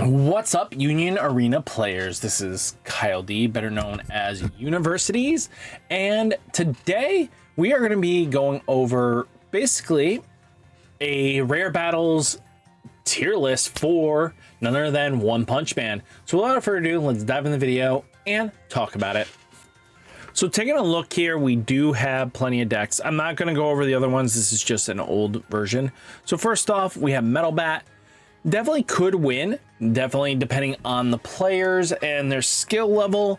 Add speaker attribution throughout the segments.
Speaker 1: What's up, Union Arena players? This is Kyle D, better known as Universities, and today we are going to be going over basically a rare battles tier list for none other than One Punch Man. So without further ado, let's dive in the video and talk about it. So taking a look here, we do have plenty of decks. I'm not going to go over the other ones. This is just an old version. So first off, we have Metal Bat. Definitely could win, definitely depending on the players and their skill level.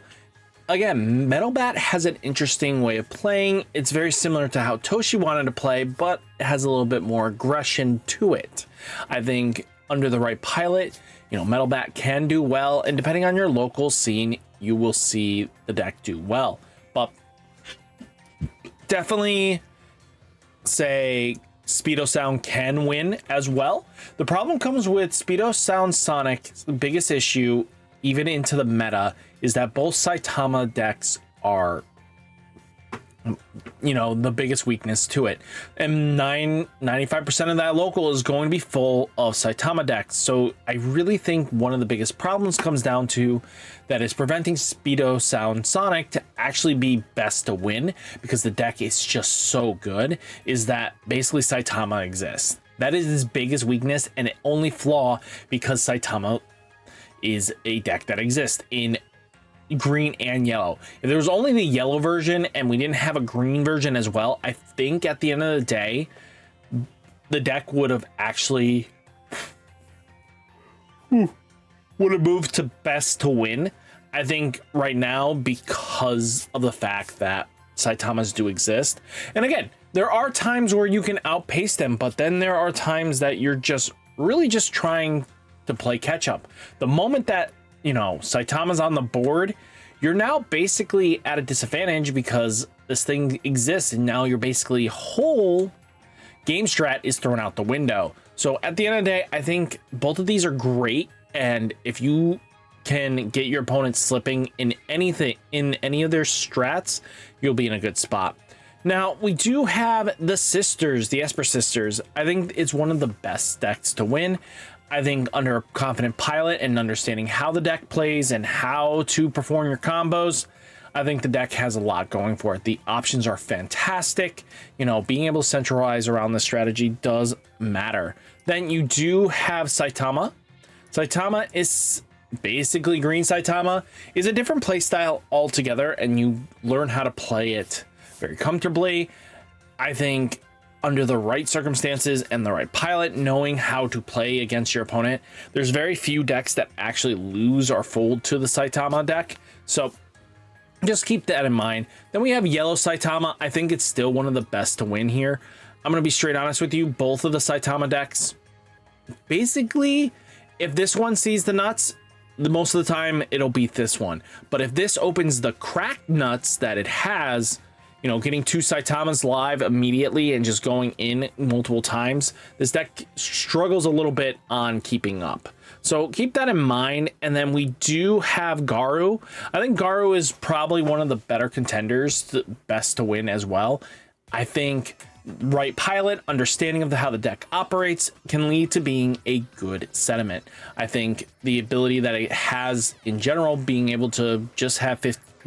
Speaker 1: Again, Metal Bat has an interesting way of playing. It's very similar to how Toshi wanted to play, but it has a little bit more aggression to it. I think under the right pilot, Metal Bat can do well, and depending on your local scene, you will see the deck do well. But definitely say Speedo Sound can win as well. The problem comes with Speedo Sound Sonic. The biggest issue, even into the meta, is that both Saitama decks are, the biggest weakness to it. And 95% of that local is going to be full of Saitama decks. So I really think one of the biggest problems comes down to that is preventing Speedo Sound Sonic to actually be best to win, because the deck is just so good, is that basically Saitama exists. That is his biggest weakness and it only flaw because Saitama is a deck that exists in green and yellow. If there was only the yellow version and we didn't have a green version as well, I think at the end of the day, the deck would have actually would have moved to best to win. I think right now, because of the fact that Saitamas do exist. And again, there are times where you can outpace them, but then there are times that you're just really just trying to play catch up. The moment that Saitama's on the board, you're now basically at a disadvantage because this thing exists, and now you're basically whole game strat is thrown out the window. So at the end of the day, I think both of these are great, and if you can get your opponent slipping in anything, in any of their strats, you'll be in a good spot. Now, we do have the sisters, the Esper sisters. I think it's one of the best decks to win. I think under a confident pilot and understanding how the deck plays and how to perform your combos, I think the deck has a lot going for it. The options are fantastic. Being able to centralize around the strategy does matter. Then you do have Saitama. Saitama is basically green. Saitama is a different play style altogether, and you learn how to play it very comfortably. I think under the right circumstances and the right pilot, knowing how to play against your opponent, there's very few decks that actually lose or fold to the Saitama deck. So just keep that in mind. Then we have yellow Saitama. I think it's still one of the best to win here. I'm going to be straight honest with you. Both of the Saitama decks, basically, if this one sees the nuts, most of the time it'll beat this one. But if this opens the cracked nuts that it has, getting two Saitamas live immediately and just going in multiple times, this deck struggles a little bit on keeping up. So keep that in mind. And then we do have Garou. I think Garou is probably one of the better contenders, the best to win as well. I think right pilot, understanding of how the deck operates can lead to being a good sentiment. I think the ability that it has in general, being able to just have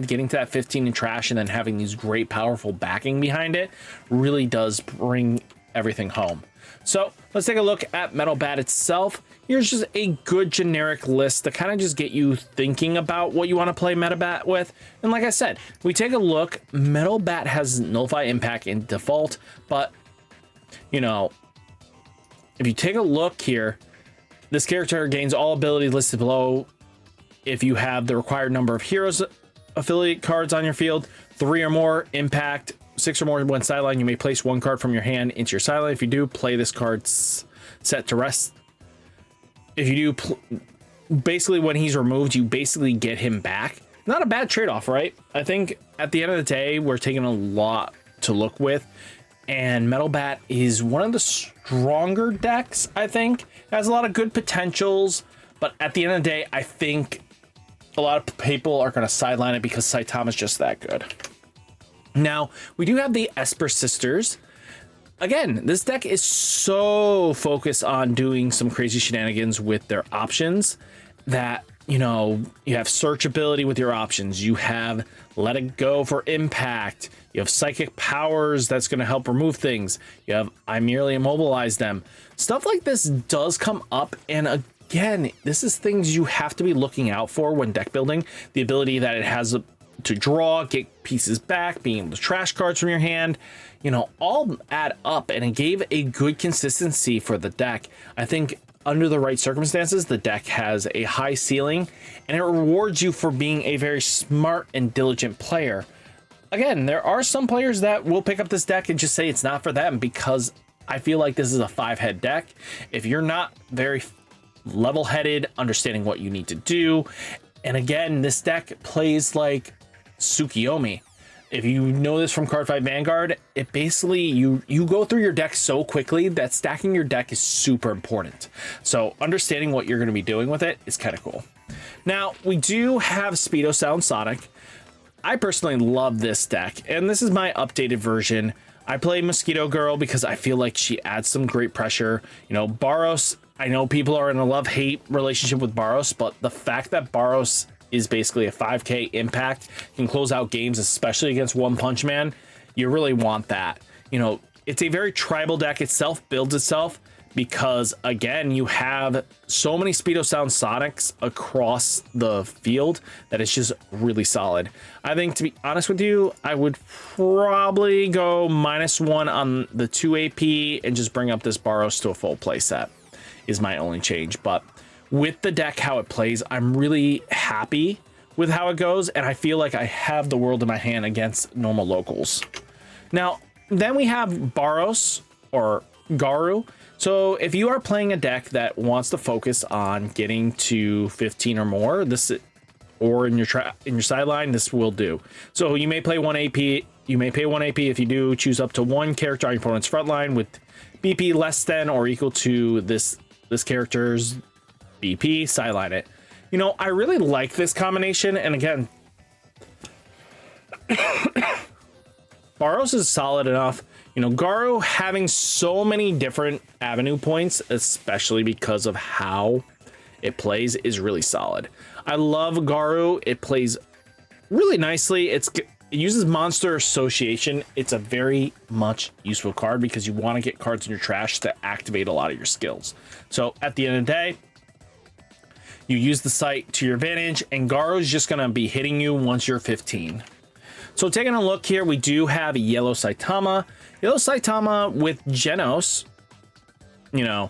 Speaker 1: getting to that 15 in trash and then having these great powerful backing behind it really does bring everything home. So let's take a look at Metal Bat itself. Here's just a good generic list to kind of just get you thinking about what you want to play Metal Bat with. And like I said, we take a look, Metal Bat has Nullify Impact in default, but if you take a look here, this character gains all abilities listed below if you have the required number of heroes affiliate cards on your field, 3 or more, impact, 6 or more when sideline. You may place 1 card from your hand into your sideline. If you do, play this card set to rest. If you do, basically when he's removed, you basically get him back. Not a bad trade-off, right? I think at the end of the day, we're taking a lot to look with, and Metal Bat is one of the stronger decks. I think it has a lot of good potentials, but at the end of the day, I think a lot of people are going to sideline it because Saitama is just that good. Now, we do have the Esper sisters. again, this deck is so focused on doing some crazy shenanigans with their options that, you know, you have searchability with your options. You have let it go for impact. You have psychic powers that's going to help remove things. You have I merely immobilize them. Stuff like this does come up. And again, this is things you have to be looking out for when deck building. The ability that it has to draw, get pieces back, being able to trash cards from your hand, you know, all add up, and it gave a good consistency for the deck. I think under the right circumstances, the deck has a high ceiling, and it rewards you for being a very smart and diligent player. Again, there are some players that will pick up this deck and just say it's not for them, because I feel like this is a 5-head deck. If you're not very level-headed, understanding what you need to do, and again, this deck plays like Tsukiyomi. If you know this from Cardfight Vanguard, it basically, you go through your deck so quickly that stacking your deck is super important. So understanding what you're going to be doing with it is kind of cool. Now, we do have Speedo Sound Sonic. I personally love this deck, and this is my updated version. I play Mosquito Girl because I feel like she adds some great pressure. You know, Boros, I know people are in a love-hate relationship with Boros, but the fact that Boros is basically a 5k impact, can close out games, especially against One Punch Man, you really want that. You know, it's a very tribal deck. Itself builds itself because, again, you have so many Speedo Sound Sonics across the field that it's just really solid. I think, to be honest with you, I would probably go -1 on the 2 AP and just bring up this Boros to a full play set is my only change. But with the deck, how it plays, I'm really happy with how it goes, and I feel like I have the world in my hand against normal locals. Now, then we have Boros, or Garou. So if you are playing a deck that wants to focus on getting to 15 or more, this, or in your sideline, this will do. So you may play 1 AP, you may pay 1 AP. If you do, choose up to 1 character on your opponent's front line with BP less than or equal to this character's BP, sideline it. You know, I really like this combination, and again, Boros is solid enough. You know, Garou having so many different avenue points, especially because of how it plays, is really solid. I love Garou. It plays really nicely. It uses Monster Association. It's a very much useful card because you want to get cards in your trash to activate a lot of your skills. So at the end of the day, you use the site to your advantage, and Garou is just going to be hitting you once you're 15. So taking a look here, we do have Yellow Saitama. Yellow Saitama with Genos, you know,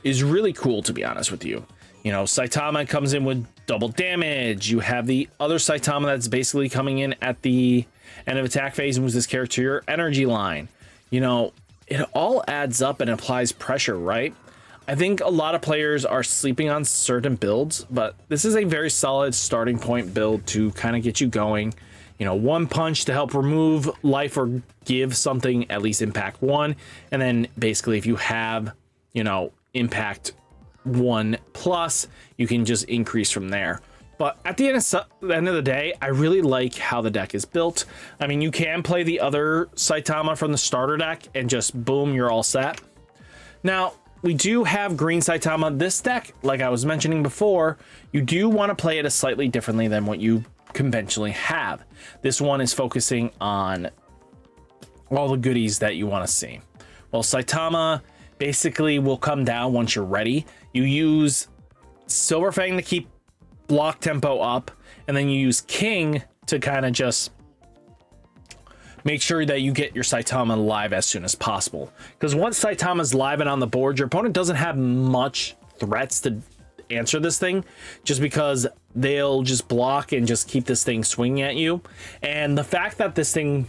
Speaker 1: is really cool, to be honest with you. You know, Saitama comes in with double damage. You have the other Saitama that's basically coming in at the end of attack phase and moves this character to your energy line. You know, it all adds up and applies pressure, right? I think a lot of players are sleeping on certain builds, but this is a very solid starting point build to kind of get you going. You know, 1 punch to help remove life or give something at least impact 1. And then basically if you have, you know, impact 1+, you can just increase from there. But at the end of the day, I really like how the deck is built. I mean, you can play the other Saitama from the starter deck and just boom, you're all set. Now, we do have Green Saitama. This deck, like I was mentioning before, you do want to play it slightly differently than what you conventionally have. This one is focusing on all the goodies that you want to see. Well, Saitama basically will come down once you're ready. You use Silver Fang to keep block tempo up, and then you use King to kind of just make sure that you get your Saitama live as soon as possible. Because once Saitama's live and on the board, your opponent doesn't have much threats to answer this thing, just because they'll just block and just keep this thing swinging at you. And the fact that this thing,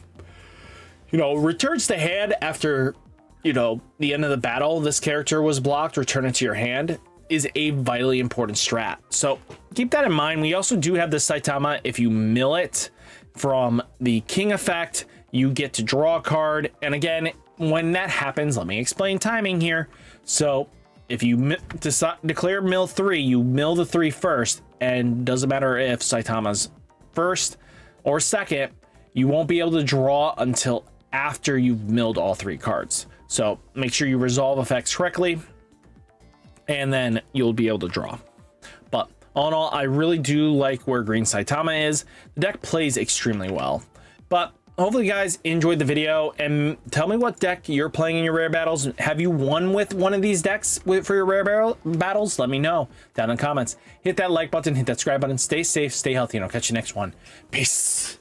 Speaker 1: you know, returns to hand after, you know, the end of the battle, this character was blocked, return it to your hand, is a vitally important strat. So keep that in mind. We also do have this Saitama. If you mill it from the King effect, you get to draw a card. And again, when that happens, let me explain timing here. So if you declare mill 3, you mill the 3 first, and doesn't matter if Saitama's first or second, you won't be able to draw until after you've milled all 3 cards. So make sure you resolve effects correctly, and then you'll be able to draw. But all in all, I really do like where green Saitama is. The deck plays extremely well. But hopefully you guys enjoyed the video, and tell me what deck you're playing in your rare battles. Have you won with one of these decks for your rare battles? Let me know down in the comments. Hit that like button, hit that subscribe button. Stay safe, stay healthy, and I'll catch you next one. Peace.